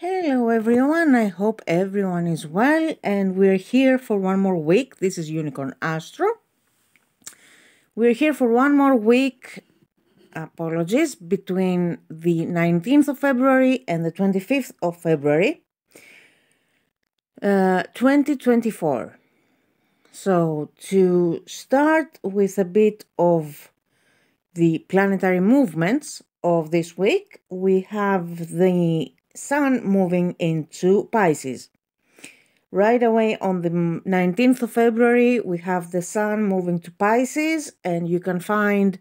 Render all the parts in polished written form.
Hello everyone, I hope everyone is well and we're here for one more week. This is Unicorn Astro. We're here for one more week, apologies, between the 19th of February and the 25th of February, 2024. So to start with a bit of the planetary movements of this week, we have the Sun moving into Pisces. Right away on the 19th of February, we have the Sun moving to Pisces, and you can find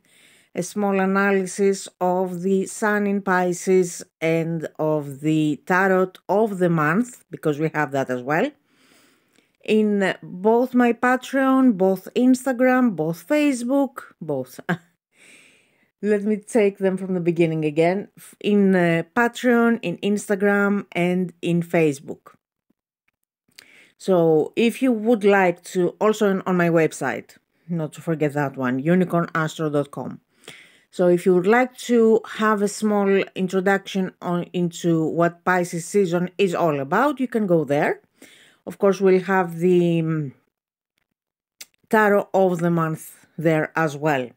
a small analysis of the Sun in Pisces and of the Tarot of the month, because we have that as well, in both my Patreon, both Instagram, both Facebook, both. Let me take them from the beginning again. In Patreon, in Instagram, and in Facebook. So if you would like to, also on my website, not to forget that one, unicornastro.com. So if you would like to have a small introduction into what Pisces season is all about, you can go there. Of course, we'll have the Tarot of the month there as well.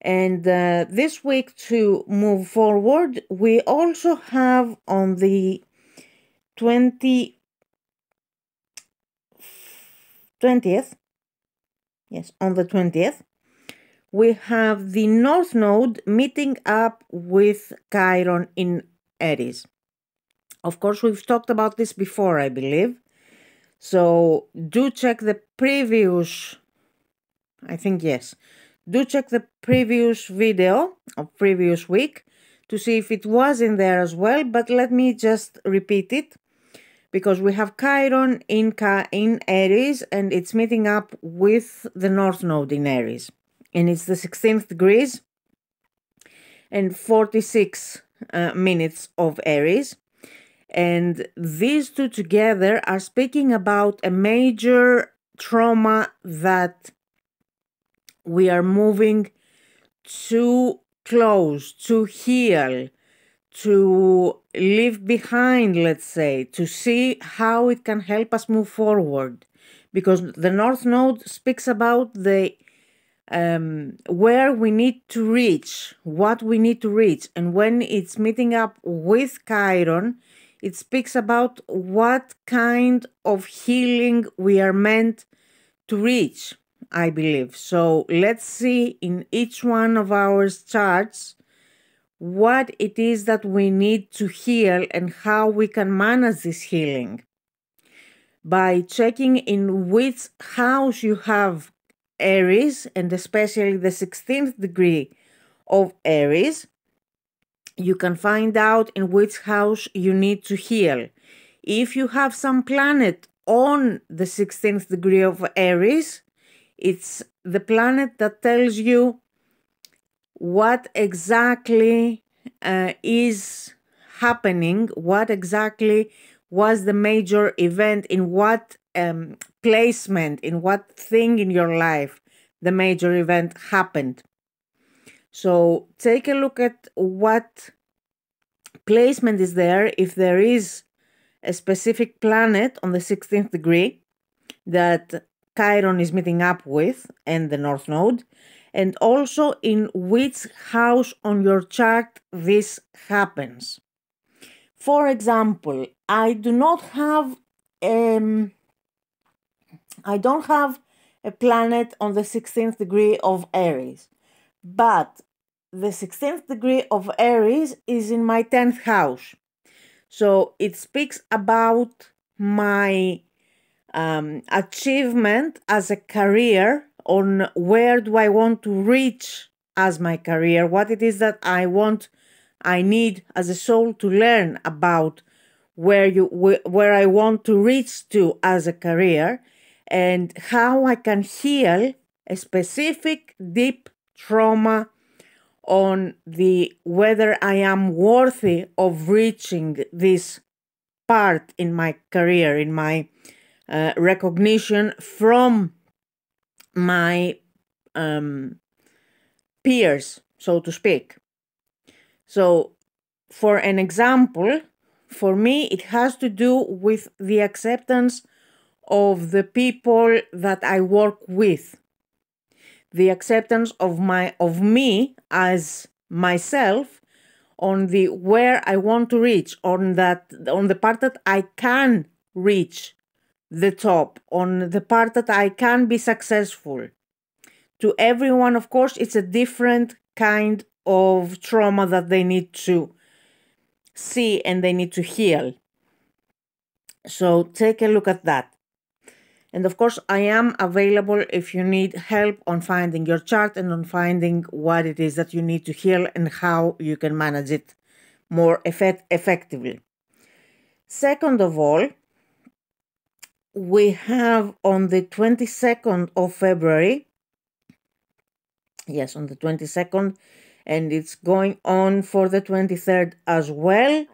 And this week, to move forward, we also have on the 20th, yes, on the 20th, we have the North Node meeting up with Chiron in Aries. Of course, we've talked about this before, I believe. So do check the previous, I think yes, do check the previous video of previous week to see if it was in there as well, but let me just repeat it, because we have Chiron in Aries and it's meeting up with the North Node in Aries. And it's the 16th degrees and 46 minutes of Aries. And these two together are speaking about a major trauma that we are moving to close, to heal, to leave behind, let's say, to see how it can help us move forward. Because the North Node speaks about the where we need to reach, what we need to reach. And when it's meeting up with Chiron, it speaks about what kind of healing we are meant to reach, I believe. So let's see in each one of our charts what it is that we need to heal and how we can manage this healing. By checking in which house you have Aries, and especially the 16th degree of Aries, you can find out in which house you need to heal. If you have some planet on the 16th degree of Aries, it's the planet that tells you what exactly is happening, what exactly was the major event, in what placement, in what thing in your life the major event happened. So take a look at what placement is there, if there is a specific planet on the 16th degree that Chiron is meeting up with and the North Node, and also in which house on your chart this happens. For example, I don't have a planet on the 16th degree of Aries, but the 16th degree of Aries is in my 10th house. So it speaks about my achievement as a career, on where do I want to reach as my career, what it is that I need as a soul to learn about where I want to reach to as a career, and how I can heal a specific deep trauma on the whether I am worthy of reaching this part in my career, in my recognition from my peers, so to speak. So, for an example, For me, it has to do with the acceptance of the people that I work with, the acceptance of me as myself, on the where I want to reach, on the part that I can reach the top, on the part that I can be successful. To everyone, of course, it's a different kind of trauma that they need to see and they need to heal. So take a look at that. And of course, I am available if you need help on finding your chart and on finding what it is that you need to heal and how you can manage it more effectively. Second of all, we have on the 22nd of February, yes, on the 22nd, and it's going on for the 23rd as well,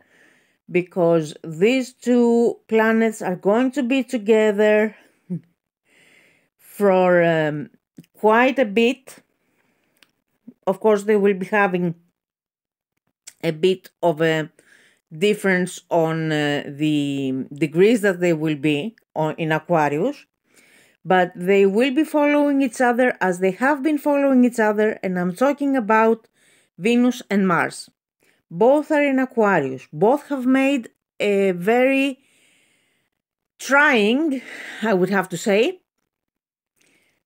because these two planets are going to be together for quite a bit. Of course, they will be having a bit of a difference on the degrees that they will be in Aquarius, but they will be following each other as they have been following each other, and I'm talking about Venus and Mars. Both are in Aquarius. Both have made a very trying, I would have to say,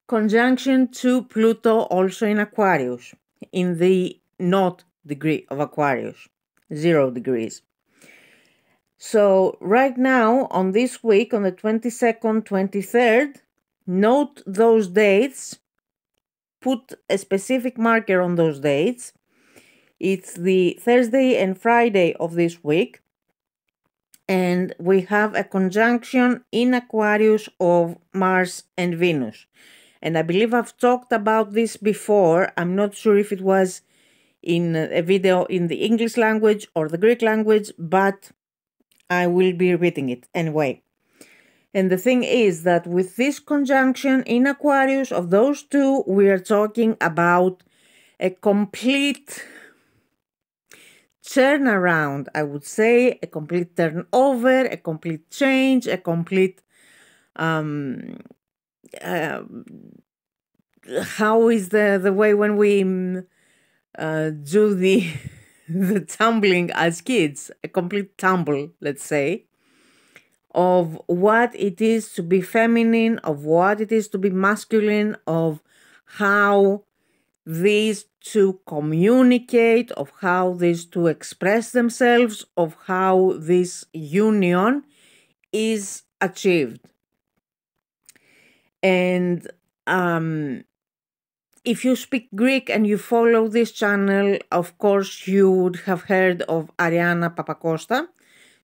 conjunction to Pluto, also in Aquarius, in the naught degree of Aquarius, 0 degrees. So right now, on this week, on the 22nd, 23rd, note those dates, put a specific marker on those dates. It's the Thursday and Friday of this week, and we have a conjunction in Aquarius of Mars and Venus. And I believe I've talked about this before. I'm not sure if it was in a video in the English language or the Greek language, but I will be repeating it anyway. And the thing is that with this conjunction in Aquarius of those two, we are talking about a complete turnaround, I would say, a complete turnover, a complete change, a complete how is the way when we do the the tumbling as kids, a complete tumble, let's say, of what it is to be feminine, of what it is to be masculine, of how these two communicate, of how these two express themselves, of how this union is achieved. And if you speak Greek and you follow this channel, of course you would have heard of Ariana Papacosta.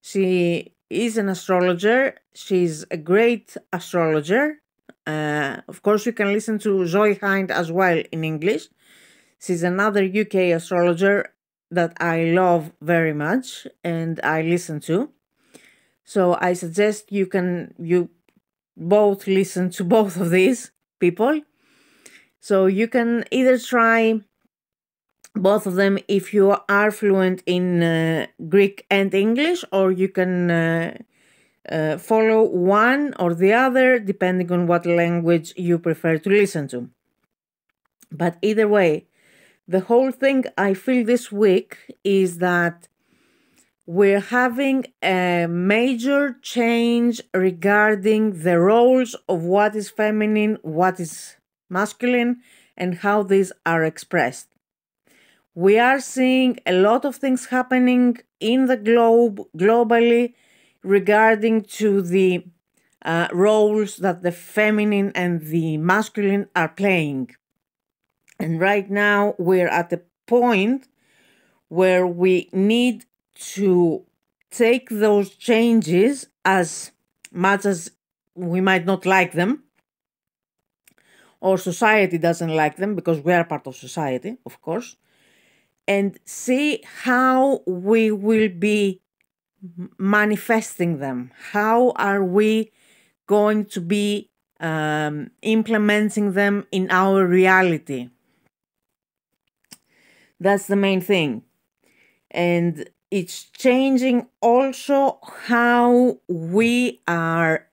She is an astrologer. She's a great astrologer. Of course, you can listen to Zoe Hind as well in English. She's another UK astrologer that I love very much and I listen to. So I suggest you both listen to both of these people. So you can either try both of them if you are fluent in Greek and English, or you can follow one or the other depending on what language you prefer to listen to. But either way, the whole thing I feel this week is that we're having a major change regarding the roles of what is feminine, what is masculine, and how these are expressed. We are seeing a lot of things happening in the globe, globally, regarding to the roles that the feminine and the masculine are playing. And right now we're at a point where we need to take those changes, as much as we might not like them, or society doesn't like them, because we are part of society, of course, and see how we will be manifesting them. How are we going to be implementing them in our reality? That's the main thing. And it's changing also how we are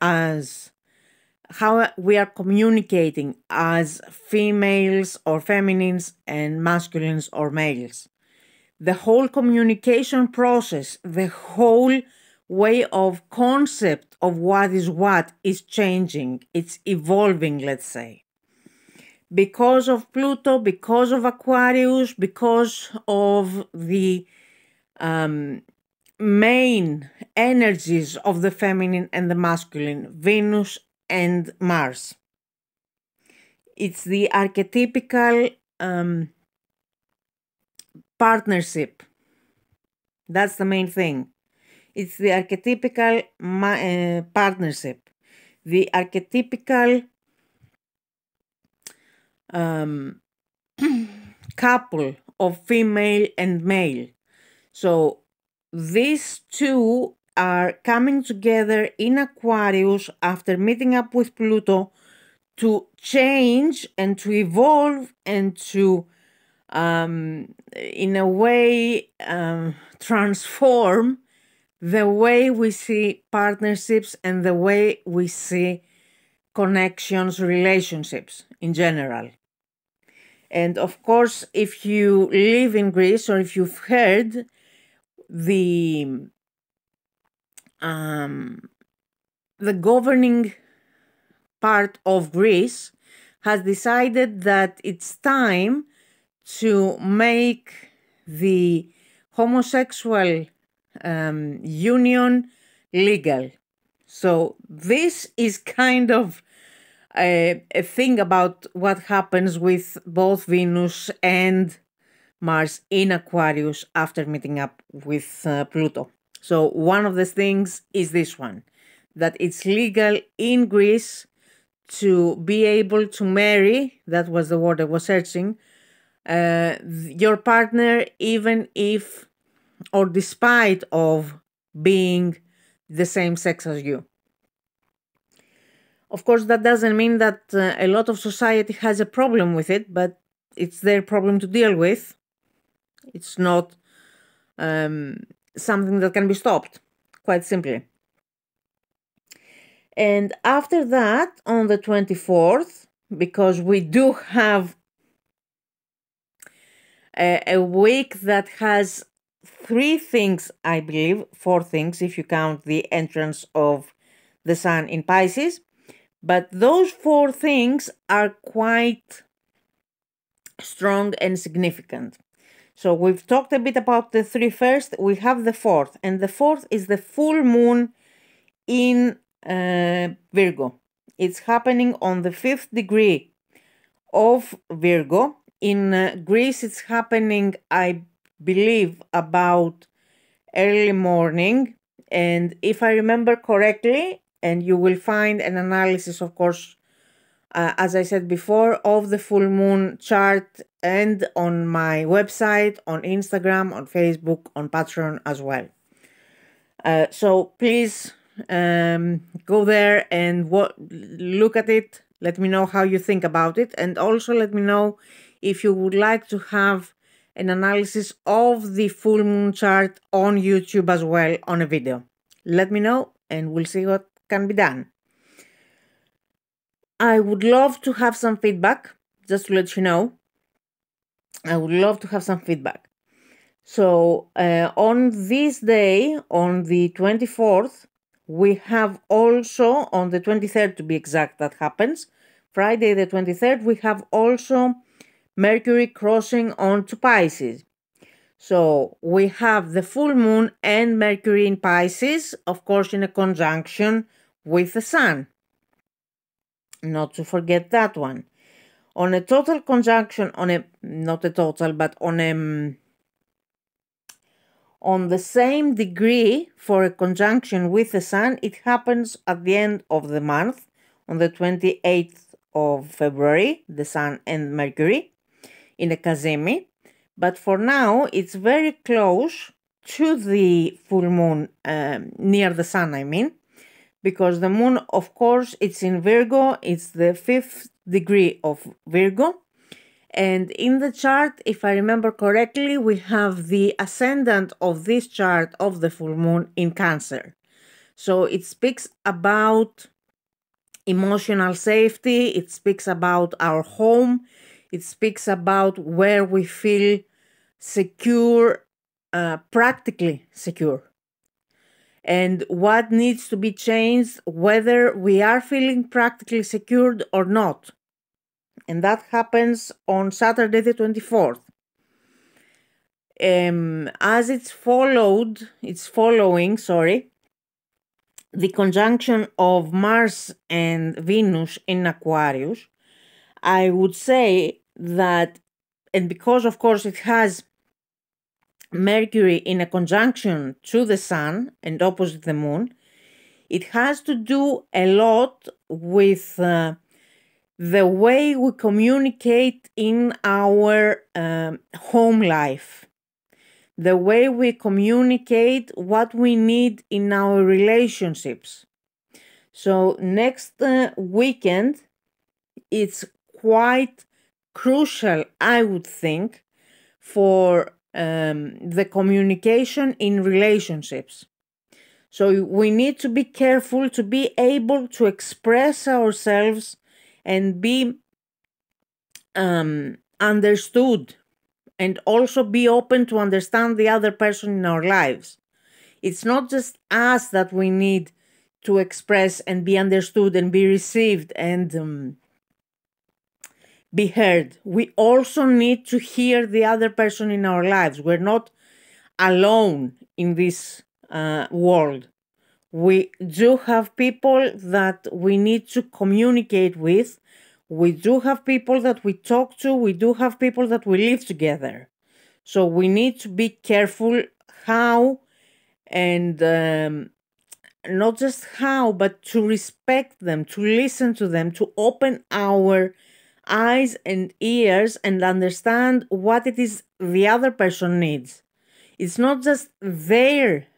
communicating as females or feminines and masculines or males. The whole communication process, the whole way of concept of what is changing. It's evolving, let's say. Because of Pluto, because of Aquarius, because of the main energies of the feminine and the masculine, Venus and Mars. It's the archetypical partnership. That's the main thing. It's the archetypical partnership. The archetypical couple of female and male. So these two are coming together in Aquarius after meeting up with Pluto to change and to evolve and to, in a way, transform the way we see partnerships and the way we see connections, relationships in general. And of course, if you live in Greece or if you've heard, the governing part of Greece has decided that it's time to make the homosexual union legal. So this is kind of a thing about what happens with both Venus and Mars in Aquarius after meeting up with Pluto. So one of the things is this one, that it's legal in Greece to be able to marry, that was the word I was searching, your partner, even if or despite of being the same sex as you. Of course, that doesn't mean that a lot of society has a problem with it, but it's their problem to deal with. It's not something that can be stopped, quite simply. And after that, on the 24th, because we do have a week that has 3 things, I believe, 4 things, if you count the entrance of the sun in Pisces. But those 4 things are quite strong and significant. So we've talked a bit about the 3 first. We have the 4th, and the 4th is the full moon in Virgo. It's happening on the 5th degree of Virgo. In Greece, it's happening, I believe, about early morning. And if I remember correctly, and you will find an analysis, of course, as I said before, of the full moon chart and on my website, on Instagram, on Facebook, on Patreon as well. So please go there and look at it. Let me know how you think about it. And also let me know if you would like to have an analysis of the full moon chart on YouTube as well on a video. Let me know and we'll see what can be done. I would love to have some feedback, just to let you know. I would love to have some feedback. So on this day, on the 24th, we have also, on the 23rd to be exact, that happens, Friday the 23rd, we have also Mercury crossing onto Pisces. So we have the full moon and Mercury in Pisces, of course, in a conjunction with the sun. Not to forget that one. On a total conjunction, not a total, but on the same degree for a conjunction with the sun, it happens at the end of the month, on the 28th of February, the sun and Mercury, in a Cazimi. But for now, it's very close to the full moon, near the sun, I mean. Because the moon, of course, it's in Virgo, it's the 5th degree of Virgo, And in the chart, if I remember correctly, we have the ascendant of this chart of the full moon in Cancer. So it speaks about emotional safety, it speaks about our home, it speaks about where we feel secure, practically secure, and what needs to be changed, whether we are feeling practically secured or not. And that happens on Saturday the 24th. As it's following, the conjunction of Mars and Venus in Aquarius, I would say that, and because of course it has Mercury in a conjunction to the Sun and opposite the Moon, it has to do a lot with the way we communicate in our home life, the way we communicate what we need in our relationships. So next weekend, it's quite crucial, I would think, for the communication in relationships. So we need to be careful to be able to express ourselves and be understood, and also be open to understand the other person in our lives. It's not just us that we need to express and be understood and be received and be heard. We also need to hear the other person in our lives. We're not alone in this world. We do have people that we need to communicate with. We do have people that we talk to. We do have people that we live together. So we need to be careful how, and not just how, but to respect them, to listen to them, to open our eyes and ears and understand what it is the other person needs. It's not just their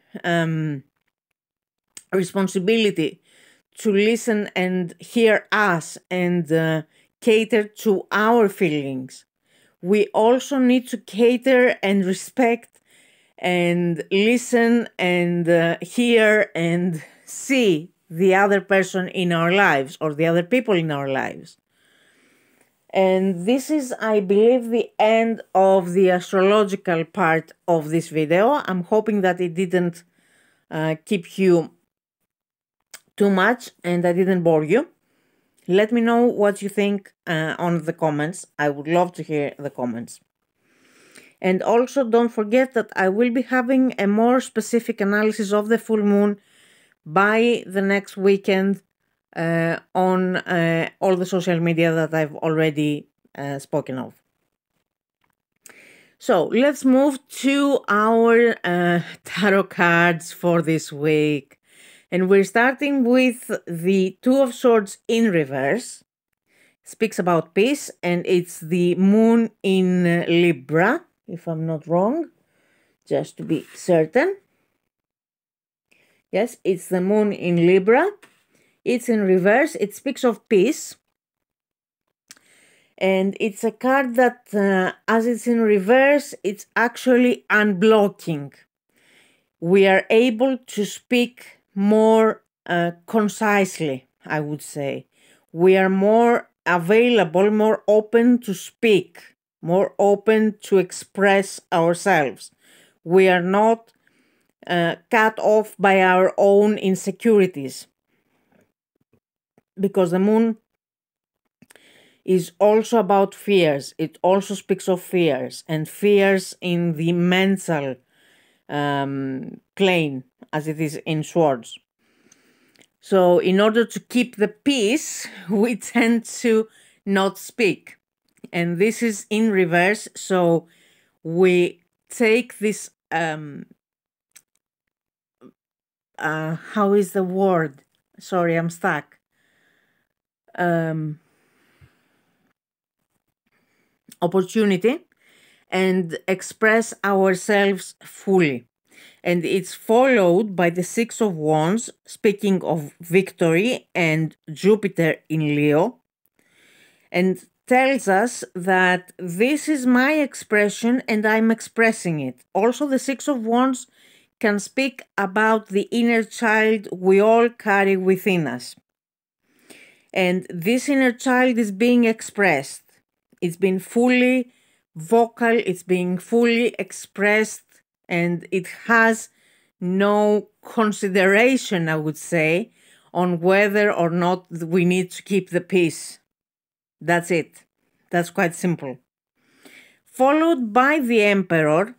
responsibility to listen and hear us and cater to our feelings. We also need to cater and respect and listen and hear and see the other person in our lives, or the other people in our lives. And this is, I believe, the end of the astrological part of this video. I'm hoping that it didn't keep you too much and I didn't bore you. Let me know what you think on the comments. I would love to hear the comments. And also don't forget that I will be having a more specific analysis of the full moon by the next weekend on all the social media that I've already spoken of. So let's move to our tarot cards for this week. And we're starting with the Two of Swords in reverse. Speaks about peace, and it's the moon in Libra, if I'm not wrong, just to be certain. Yes, it's the moon in Libra. It's in reverse. It speaks of peace. And it's a card that, as it's in reverse, it's actually unblocking. We are able to speak more concisely, I would say. We are more available, more open to speak, more open to express ourselves. We are not cut off by our own insecurities, because the moon is also about fears. It also speaks of fears, and fears in the mental plane, as it is in swords. So in order to keep the peace, we tend to not speak. And this is in reverse, so we take this, how is the word? Sorry, I'm stuck. Opportunity, and express ourselves fully. And it's followed by the Six of Wands, speaking of victory, and Jupiter in Leo. And tells us that this is my expression and I'm expressing it. Also, the Six of Wands can speak about the inner child we all carry within us. And this inner child is being expressed. It's been fully vocal, it's being fully expressed, and it has no consideration, I would say, on whether or not we need to keep the peace. That's it. That's quite simple. Followed by the Emperor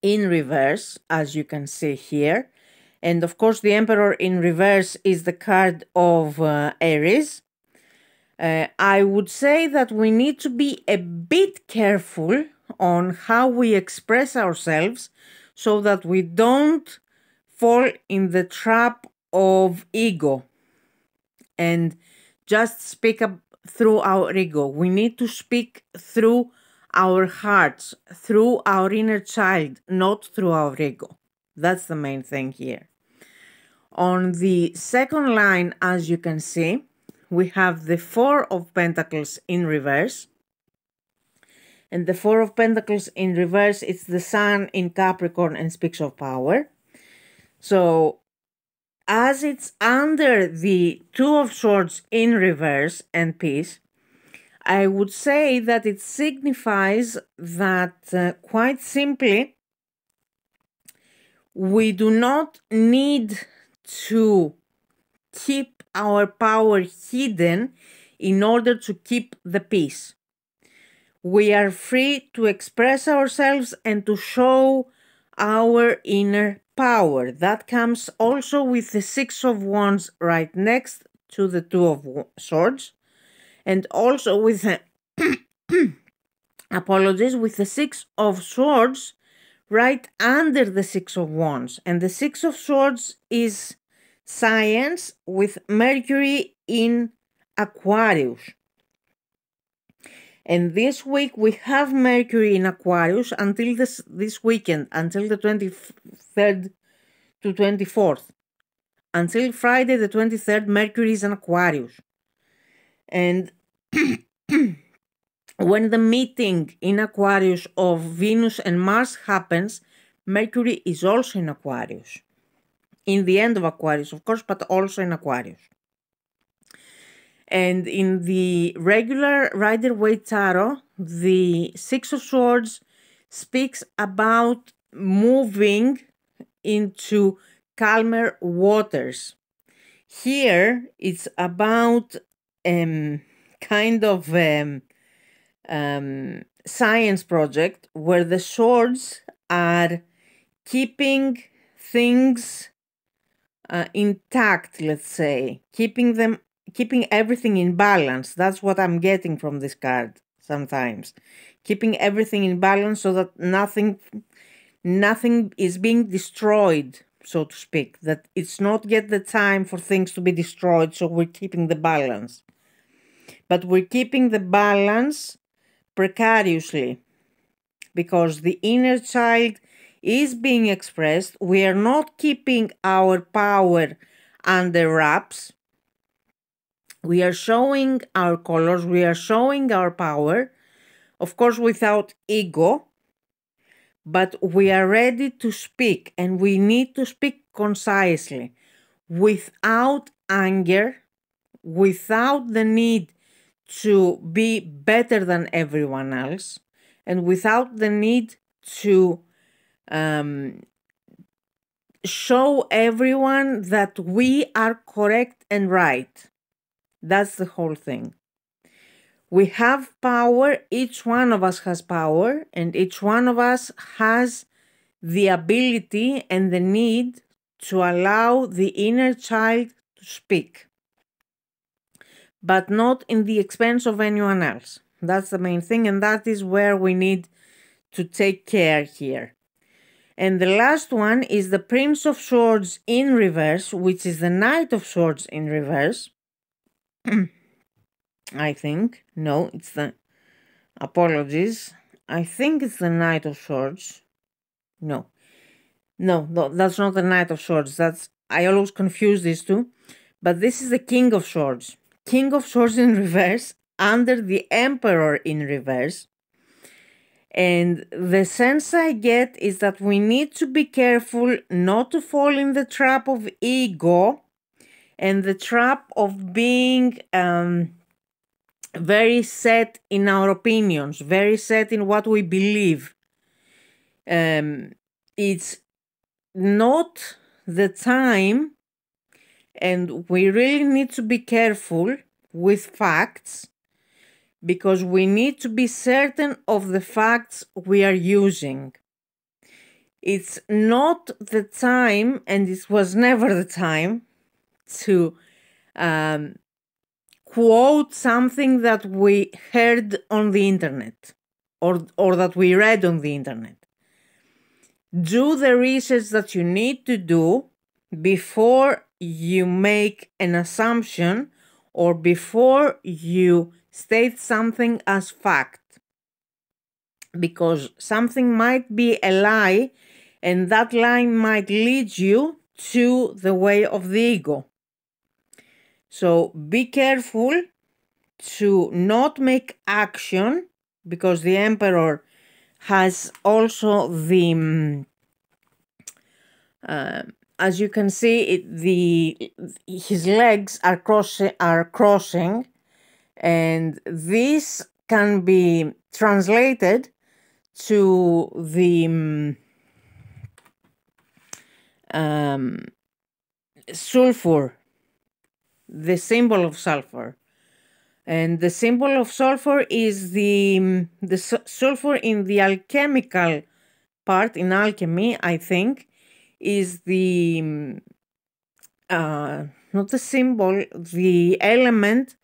in reverse, as you can see here. And of course, the Emperor in reverse is the card of Aries. I would say that we need to be a bit careful on how we express ourselves so that we don't fall in the trap of ego and just speak up through our ego. We need to speak through our hearts, through our inner child, not through our ego. That's the main thing here. On the second line, as you can see, we have the Four of Pentacles in reverse. And the Four of Pentacles in reverse, it's the Sun in Capricorn and speaks of power. So, as it's under the Two of Swords in reverse and peace, I would say that it signifies that, quite simply, we do not need to keep our power hidden in order to keep the peace. We are free to express ourselves and to show our inner power. That comes also with the Six of Wands right next to the Two of Swords, and also with apologies, with the Six of Swords right under the Six of Wands. And the Six of Swords is science with Mercury in Aquarius. And this week we have Mercury in Aquarius until this weekend, until the 23rd to 24th. Until Friday the 23rd, Mercury is in Aquarius. And when the meeting in Aquarius of Venus and Mars happens, Mercury is also in Aquarius. In the end of Aquarius, of course, but also in Aquarius. And in the regular Rider-Waite Tarot, the Six of Swords speaks about moving into calmer waters. Here, it's about kind of science project where the swords are keeping things intact, let's say, keeping everything in balance. That's what I'm getting from this card sometimes. Keeping everything in balance so that nothing is being destroyed, so to speak. That it's not yet the time for things to be destroyed, so we're keeping the balance. But we're keeping the balance precariously because the inner child is being expressed. We are not keeping our power under wraps. We are showing our colors, we are showing our power, of course without ego, but we are ready to speak, and we need to speak concisely, without anger, without the need to be better than everyone else, and without the need to show everyone that we are correct and right. That's the whole thing. We have power, each one of us has power, and each one of us has the ability and the need to allow the inner child to speak, but not in the expense of anyone else. That's the main thing, and that is where we need to take care here. And the last one is the Prince of Swords in reverse, which is the Knight of Swords in reverse. I think. No, it's the... Apologies. I think it's the Knight of Swords. No, that's not the Knight of Swords. I always confuse these two. But this is the King of Swords. King of Swords in reverse, under the Emperor in reverse. And the sense I get is that we need to be careful not to fall in the trap of ego and the trap of being very set in our opinions, very set in what we believe. It's not the time, and we really need to be careful with facts, because we need to be certain of the facts we are using. It's not the time, and it was never the time, to quote something that we heard on the internet or that we read on the internet. Do the research that you need to do before you make an assumption or before you state something as fact, because something might be a lie and that lie might lead you to the way of the ego. So be careful to not make action, because the Emperor has also the as you can see, his legs are crossing, and this can be translated to the sulfur, the symbol of sulfur. And the symbol of sulfur is the sulfur in the alchemical part, in alchemy, I think, is the, not the symbol, the element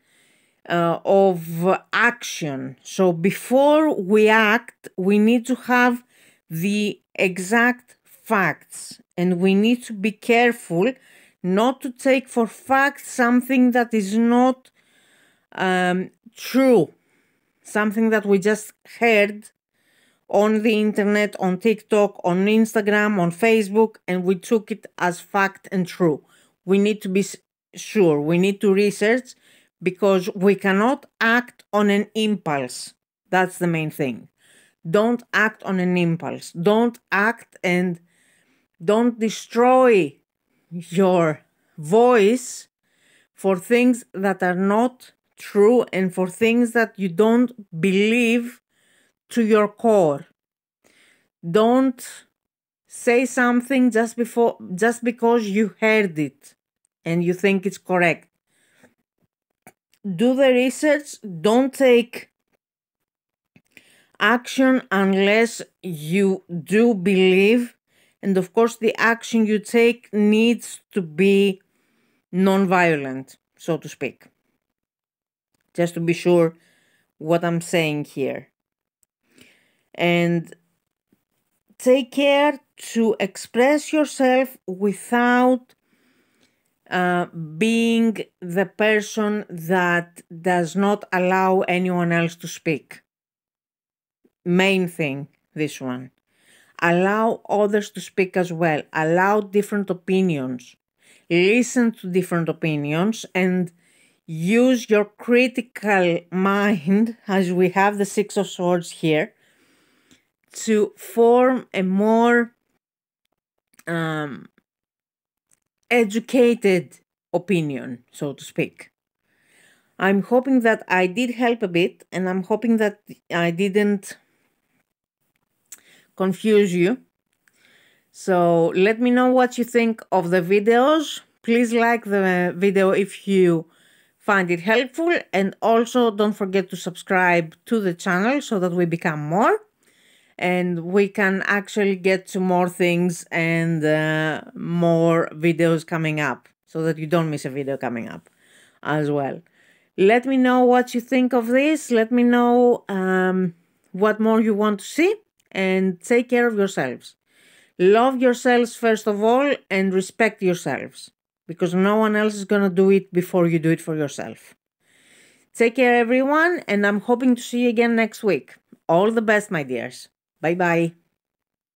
of action. So before we act, we need to have the exact facts, and we need to be careful not to take for fact something that is not true, something that we just heard on the internet, on TikTok, on Instagram, on Facebook, and we took it as fact and true. We need to be sure, we need to research, because we cannot act on an impulse. That's the main thing. Don't act on an impulse. Don't act, and don't destroy your voice for things that are not true and for things that you don't believe to your core. Don't say something just because you heard it and you think it's correct. Do the research. Don't take action unless you do believe, and of course the action you take needs to be non-violent, so to speak. Just to be sure what I'm saying here. And take care to express yourself without being the person that does not allow anyone else to speak. Main thing, this one. Allow others to speak as well. Allow different opinions. Listen to different opinions and use your critical mind, as we have the Six of Swords here, to form a more educated opinion, so to speak. I'm hoping that I did help a bit, and I'm hoping that I didn't confuse you. So let me know what you think of the videos. Please like the video if you find it helpful, and also don't forget to subscribe to the channel so that we become more and we can actually get to more things and more videos coming up, so that you don't miss a video coming up as well. Let me know what you think of this. Let me know what more you want to see, and take care of yourselves. Love yourselves first of all, and respect yourselves, because no one else is going to do it before you do it for yourself. Take care, everyone, and I'm hoping to see you again next week. All the best, my dears. Bye-bye.